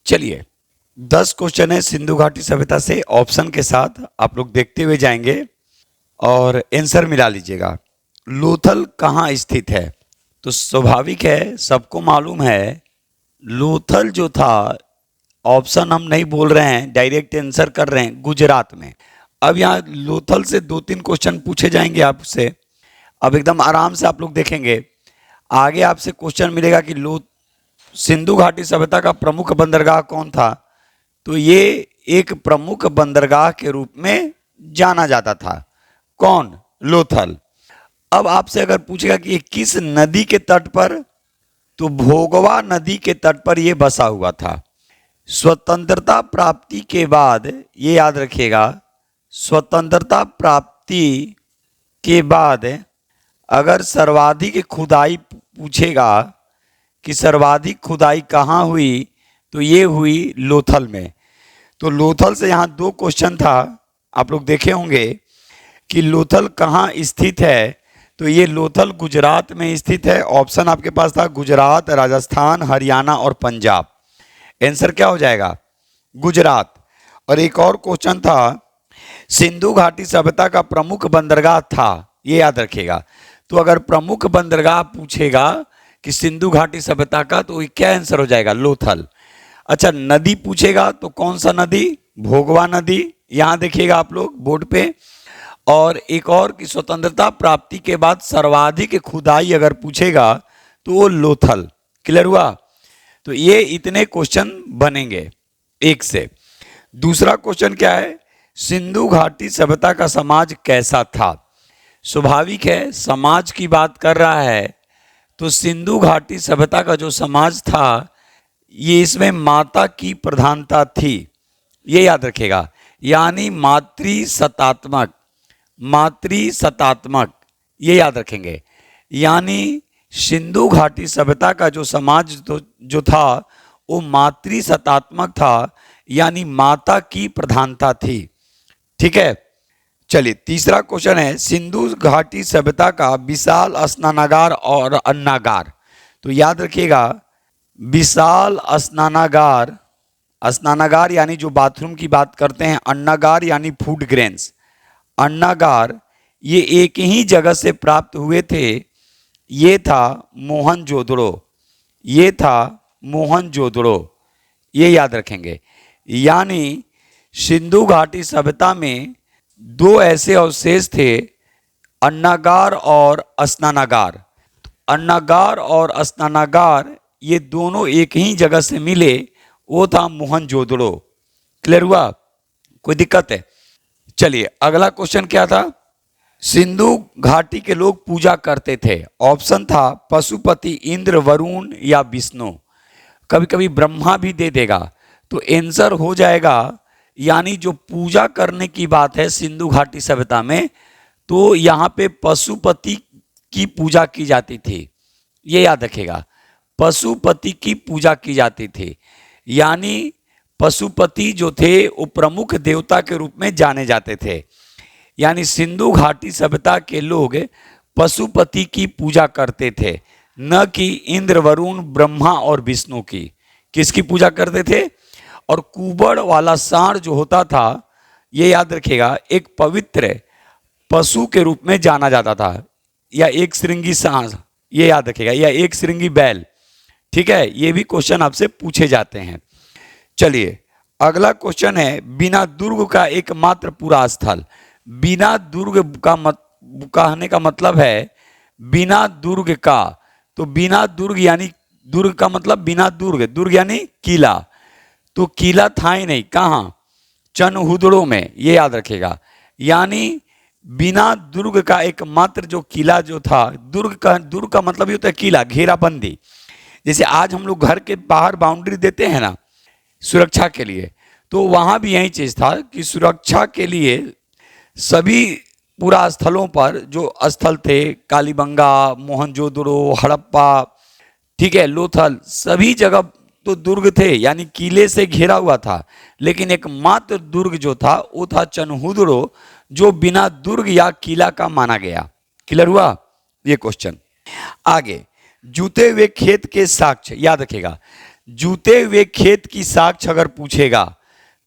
चलिए 10 क्वेश्चन है सिंधु घाटी सभ्यता से, ऑप्शन के साथ आप लोग देखते हुए जाएंगे और आंसर मिला लीजिएगा। लोथल कहाँ स्थित है? तो स्वाभाविक है, सबको मालूम है लोथल जो था, ऑप्शन हम नहीं बोल रहे हैं, डायरेक्ट आंसर कर रहे हैं, गुजरात में। अब यहाँ लोथल से 2-3 क्वेश्चन पूछे जाएंगे आपसे। अब एकदम आराम से आप लोग देखेंगे, आगे आपसे क्वेश्चन मिलेगा कि सिंधु घाटी सभ्यता का प्रमुख बंदरगाह कौन था? तो ये एक प्रमुख बंदरगाह के रूप में जाना जाता था। कौन? लोथल। अब आपसे अगर पूछेगा कि ये किस नदी के तट पर, तो भोगवा नदी के तट पर यह बसा हुआ था। स्वतंत्रता प्राप्ति के बाद, ये याद रखिएगा, स्वतंत्रता प्राप्ति के बाद अगर सर्वाधिक खुदाई पूछेगा कि सर्वाधिक खुदाई कहाँ हुई, तो ये हुई लोथल में। तो लोथल से यहाँ 2 क्वेश्चन था, आप लोग देखे होंगे कि लोथल कहाँ स्थित है। तो ये लोथल गुजरात में स्थित है। ऑप्शन आपके पास था गुजरात, राजस्थान, हरियाणा और पंजाब। आंसर क्या हो जाएगा? गुजरात। और एक और क्वेश्चन था, सिंधु घाटी सभ्यता का प्रमुख बंदरगाह था, ये याद रखिएगा। तो अगर प्रमुख बंदरगाह पूछेगा कि सिंधु घाटी सभ्यता का, तो क्या आंसर हो जाएगा? लोथल। अच्छा, नदी पूछेगा तो कौन सा नदी? भोगवा नदी। यहां देखिएगा आप लोग बोर्ड पे। और एक और कि स्वतंत्रता प्राप्ति के बाद सर्वाधिक खुदाई अगर पूछेगा तो वो लोथल। क्लियर हुआ? तो ये इतने क्वेश्चन बनेंगे एक से। दूसरा क्वेश्चन क्या है? सिंधु घाटी सभ्यता का समाज कैसा था? स्वाभाविक है, समाज की बात कर रहा है, तो सिंधु घाटी सभ्यता का जो समाज था, ये इसमें माता की प्रधानता थी, ये याद रखेगा। यानी मातृसत्तात्मक, ये याद रखेंगे। यानी सिंधु घाटी सभ्यता का जो समाज जो था वो मातृसत्तात्मक था, यानी माता की प्रधानता थी। ठीक है, चलिए तीसरा क्वेश्चन है, सिंधु घाटी सभ्यता का विशाल स्नानागार और अन्नागार। तो याद रखिएगा, विशाल स्नानागार, स्नानागार यानी जो बाथरूम की बात करते हैं, अन्नागार यानी फूड ग्रेन्स। अन्नागार ये एक ही जगह से प्राप्त हुए थे, ये था मोहनजोदड़ो, ये था मोहनजोदड़ो, ये याद रखेंगे। यानी सिंधु घाटी सभ्यता में 2 ऐसे अवशेष थे, अन्नागार और स्नानागार। अन्नागार और स्नानागार ये दोनों एक ही जगह से मिले, वो था मोहनजोदड़ो। क्लियर हुआ? कोई दिक्कत है? चलिए अगला क्वेश्चन क्या था? सिंधु घाटी के लोग पूजा करते थे। ऑप्शन था पशुपति, इंद्र, वरुण या विष्णु। कभी कभी ब्रह्मा भी दे देगा, तो आंसर हो जाएगा, यानी जो पूजा करने की बात है सिंधु घाटी सभ्यता में, तो यहाँ पे पशुपति की पूजा की जाती थी, ये याद रखेगा। पशुपति की पूजा की जाती थी, यानी पशुपति जो थे वो प्रमुख देवता के रूप में जाने जाते थे। यानी सिंधु घाटी सभ्यता के लोग पशुपति की पूजा करते थे, न कि इंद्र, वरुण, ब्रह्मा और विष्णु की। किसकी पूजा करते थे? और कुबड़ वाला सांड जो होता था, ये याद रखिएगा, एक पवित्र पशु के रूप में जाना जाता था, या एक श्रृंगी सांड, ये याद रखिएगा, या एक श्रृंगी बैल। ठीक है, ये भी क्वेश्चन आपसे पूछे जाते हैं। चलिए अगला क्वेश्चन है, बिना दुर्ग का एकमात्र पूरा स्थल। बिना दुर्ग का कहने का मतलब है बिना दुर्ग का। तो बिना दुर्ग यानी दुर्ग का मतलब बिना दुर्ग, दुर्ग यानी किला। तो किला था ही नहीं, कहाँ? चनहुदड़ो में, ये याद रखेगा। यानी बिना दुर्ग का एकमात्र जो किला जो था, दुर्ग का मतलब ये होता है किला, घेराबंदी। जैसे आज हम लोग घर के बाहर बाउंड्री देते हैं ना सुरक्षा के लिए, तो वहां भी यही चीज था कि सुरक्षा के लिए सभी पूरा स्थलों पर जो स्थल थे, कालीबंगा, मोहनजोदड़ो, हड़प्पा, ठीक है, लोथल, सभी जगह तो दुर्ग थे, यानी किले से घिरा हुआ था। लेकिन एकमात्र दुर्ग जो था वो था चनहुदड़ो, जो बिना दुर्ग या किला का माना गया। क्लियर हुआ ये क्वेश्चन? आगे, जूते हुए खेत के साक्ष्य, याद रखेगा। जूते हुए खेत की साक्ष अगर पूछेगा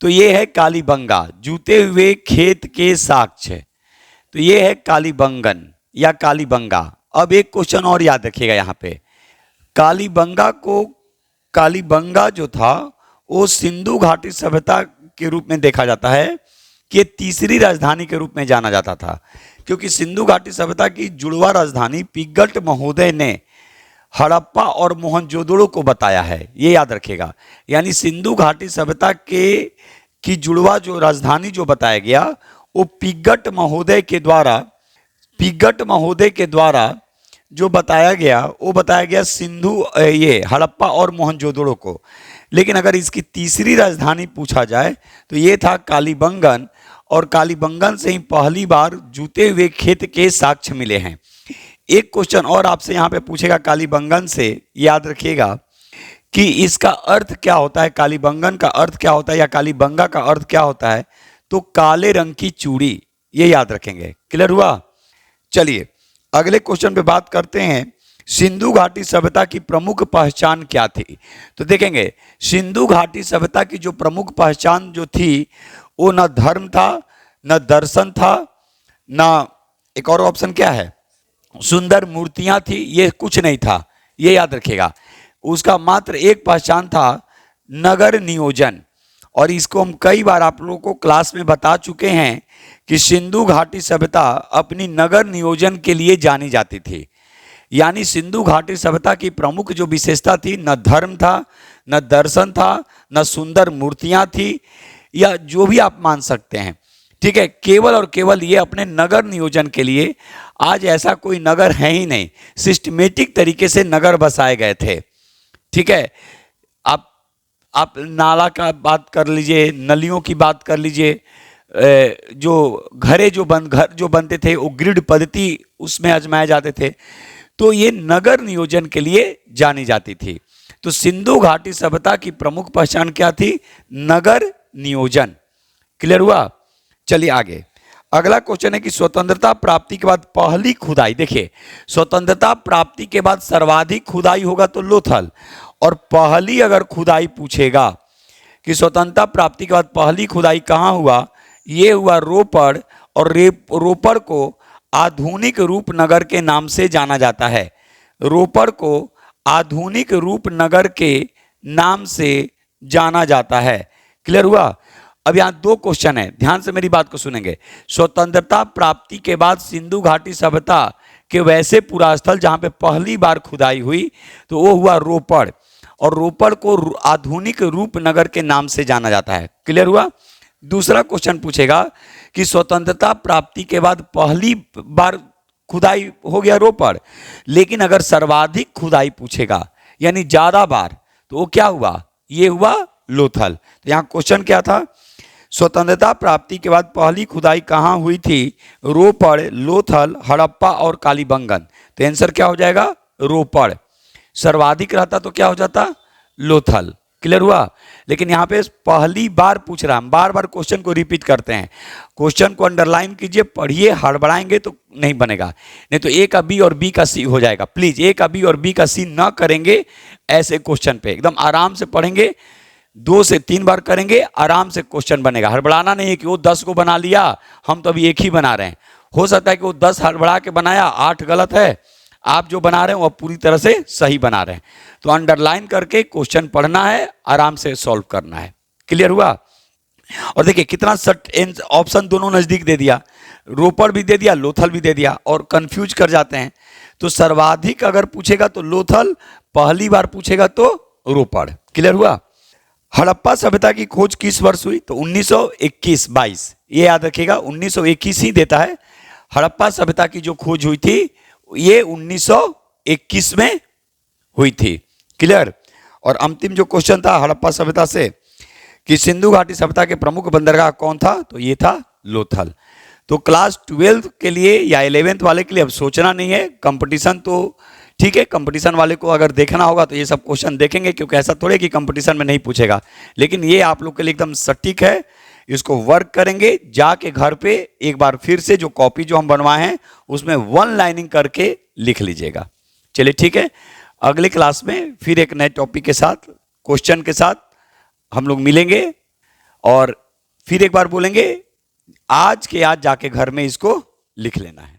तो ये है कालीबंगा। जूते हुए खेत के साक्ष, तो ये है कालीबंगन या कालीबंगा। अब एक क्वेश्चन और याद रखिएगा यहाँ पे, कालीबंगा जो था वो सिंधु घाटी सभ्यता के रूप में देखा जाता है कि तीसरी राजधानी के रूप में जाना जाता था, क्योंकि सिंधु घाटी सभ्यता की जुड़वा राजधानी पिंगट महोदय ने हड़प्पा और मोहनजोदड़ो को बताया है, ये याद रखिएगा। यानी सिंधु घाटी सभ्यता की जुड़वा जो राजधानी जो बताया गया वो पिंगट महोदय के द्वारा जो बताया गया सिंधु ये हड़प्पा और मोहनजोदड़ो को। लेकिन अगर इसकी तीसरी राजधानी पूछा जाए तो ये था कालीबंगन, और कालीबंगन से ही पहली बार जूते हुए खेत के साक्ष्य मिले हैं। एक क्वेश्चन और आपसे यहाँ पे पूछेगा कालीबंगन से, याद रखिएगा कि इसका अर्थ क्या होता है, कालीबंगन का अर्थ क्या होता है या कालीबंगा का अर्थ क्या होता है, तो काले रंग की चूड़ी, ये याद रखेंगे। क्लियर हुआ? चलिए अगले क्वेश्चन पे बात करते हैं, सिंधु घाटी सभ्यता की प्रमुख पहचान क्या थी। तो देखेंगे सिंधु घाटी सभ्यता की जो प्रमुख पहचान जो थी वो न धर्म था, न दर्शन था, न एक और ऑप्शन क्या है, सुंदर मूर्तियां थी, ये कुछ नहीं था, ये याद रखिएगा। उसका मात्र एक पहचान था, नगर नियोजन। और इसको हम कई बार आप लोगों को क्लास में बता चुके हैं कि सिंधु घाटी सभ्यता अपनी नगर नियोजन के लिए जानी जाती थी। यानी सिंधु घाटी सभ्यता की प्रमुख जो विशेषता थी, न धर्म था, न दर्शन था, न सुंदर मूर्तियां थी, या जो भी आप मान सकते हैं, ठीक है, केवल और केवल ये अपने नगर नियोजन के लिए। आज ऐसा कोई नगर है ही नहीं, सिस्टमेटिक तरीके से नगर बसाए गए थे। ठीक है, आप नाला का बात कर लीजिए, नलियों की बात कर लीजिए, जो घर जो बनते थे वो ग्रिड पद्धति उसमें आजमाए जाते थे, तो ये नगर नियोजन के लिए जानी जाती थी। तो सिंधु घाटी सभ्यता की प्रमुख पहचान क्या थी, नगर नियोजन। क्लियर हुआ? चलिए आगे, अगला क्वेश्चन है कि स्वतंत्रता प्राप्ति के बाद पहली खुदाई। देखिए स्वतंत्रता प्राप्ति के बाद सर्वाधिक खुदाई होगा तो लोथल, और पहली अगर खुदाई पूछेगा कि स्वतंत्रता प्राप्ति के बाद पहली खुदाई कहाँ हुआ, ये हुआ रोपड़, और रोपड़ को आधुनिक रूपनगर के नाम से जाना जाता है। रोपड़ को आधुनिक रूपनगर के नाम से जाना जाता है। क्लियर हुआ? अब यहाँ दो क्वेश्चन है, ध्यान से मेरी बात को सुनेंगे। स्वतंत्रता प्राप्ति के बाद सिंधु घाटी सभ्यता के वैसे पुरास्थल जहाँ पे पहली बार खुदाई हुई तो वो हुआ रोपड़, और रोपड़ को आधुनिक रूपनगर के नाम से जाना जाता है। क्लियर हुआ? दूसरा क्वेश्चन पूछेगा कि स्वतंत्रता प्राप्ति के बाद पहली बार खुदाई हो गया रोपड़, लेकिन अगर सर्वाधिक खुदाई पूछेगा यानी ज्यादा बार, तो वो क्या हुआ, ये हुआ लोथल। तो यहाँ क्वेश्चन क्या था, स्वतंत्रता प्राप्ति के बाद पहली खुदाई कहाँ हुई थी, रोपड़, लोथल, हड़प्पा और कालीबंगन। तो आंसर क्या हो जाएगा, रोपड़। सर्वाधिक रहता तो क्या हो जाता, लोथल। क्लियर हुआ? लेकिन यहाँ पे पहली बार पूछ रहा, हम बार बार क्वेश्चन को रिपीट करते हैं, क्वेश्चन को अंडरलाइन कीजिए, पढ़िए, हड़बड़ाएंगे तो नहीं बनेगा, नहीं तो ए का बी और बी का सी हो जाएगा। प्लीज ए का बी और बी का सी ना करेंगे, ऐसे क्वेश्चन पे एकदम आराम से पढ़ेंगे, 2 से 3 बार करेंगे, आराम से क्वेश्चन बनेगा। हड़बड़ाना नहीं है कि वो 10 को बना लिया, हम तो अभी एक ही बना रहे हैं। हो सकता है कि वो 10 हड़बड़ा के बनाया, 8 गलत है, आप जो बना रहे हैं वो पूरी तरह से सही बना रहे हैं। तो अंडरलाइन करके क्वेश्चन पढ़ना है, आराम से सॉल्व करना है। क्लियर हुआ? और देखिए कितना सट ऑप्शन दोनों नजदीक दे दिया, रोपड़ भी दे दिया, लोथल भी दे दिया, और कंफ्यूज कर जाते हैं। तो सर्वाधिक अगर पूछेगा तो लोथल, पहली बार पूछेगा तो रोपड़। क्लियर हुआ? हड़प्पा सभ्यता की खोज किस वर्ष हुई, तो 1921-22, ये याद रखिएगा, 1921 ही देता है। हड़प्पा सभ्यता की जो खोज हुई थी ये 1921 में हुई थी। क्लियर? और अंतिम जो क्वेश्चन था हड़प्पा सभ्यता से कि सिंधु घाटी सभ्यता के प्रमुख बंदरगाह कौन था, तो ये था लोथल। तो क्लास 12 के लिए या 11th वाले के लिए अब सोचना नहीं है, कंपटीशन तो ठीक है, कंपटीशन वाले को अगर देखना होगा तो ये सब क्वेश्चन देखेंगे, क्योंकि ऐसा थोड़े कि कंपटीशन में नहीं पूछेगा। लेकिन ये आप लोग के लिए एकदम सटीक है, इसको वर्क करेंगे, जाके घर पे एक बार फिर से जो कॉपी जो हम बनवाए हैं उसमें 1 लाइनिंग करके लिख लीजिएगा। चलिए ठीक है, अगले क्लास में फिर एक नए टॉपिक के साथ क्वेश्चन के साथ हम लोग मिलेंगे और फिर एक बार बोलेंगे, आज के आज जाके घर में इसको लिख लेना है।